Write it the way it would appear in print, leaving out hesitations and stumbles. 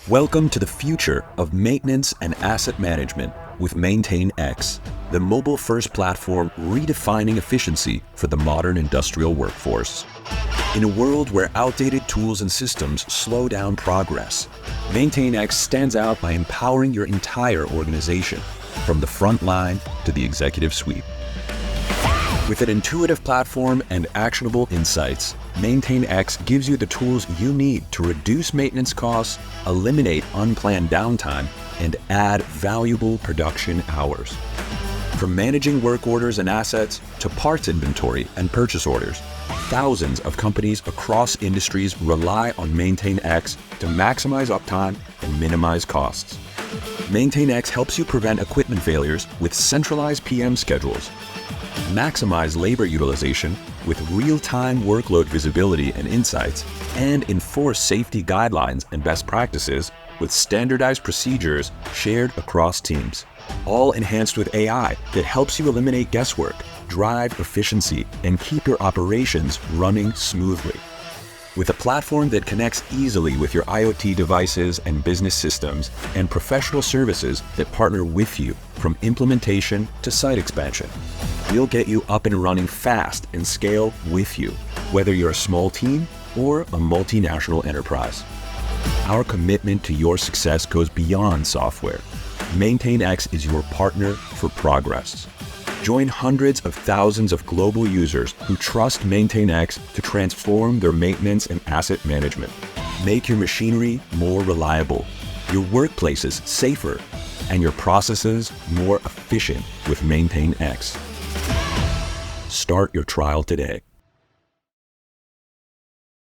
Welcome to the future of maintenance and asset management with MaintainX, the mobile-first platform redefining efficiency for the modern industrial workforce. In a world where outdated tools and systems slow down progress, MaintainX stands out by empowering your entire organization, from the front line to the executive suite. With an intuitive platform and actionable insights, MaintainX gives you the tools you need to reduce maintenance costs, eliminate unplanned downtime, and add valuable production hours. From managing work orders and assets to parts inventory and purchase orders, thousands of companies across industries rely on MaintainX to maximize uptime and minimize costs. MaintainX helps you prevent equipment failures with centralized PM schedules, maximize labor utilization with real-time workload visibility and insights, and enforce safety guidelines and best practices with standardized procedures shared across teams. All enhanced with AI that helps you eliminate guesswork, drive efficiency, and keep your operations running smoothly. With a platform that connects easily with your IoT devices and business systems, and professional services that partner with you from implementation to site expansion, we'll get you up and running fast and scale with you, whether you're a small team or a multinational enterprise. Our commitment to your success goes beyond software. MaintainX is your partner for progress. Join hundreds of thousands of global users who trust MaintainX to transform their maintenance and asset management. Make your machinery more reliable, your workplaces safer, and your processes more efficient with MaintainX. Start your trial today.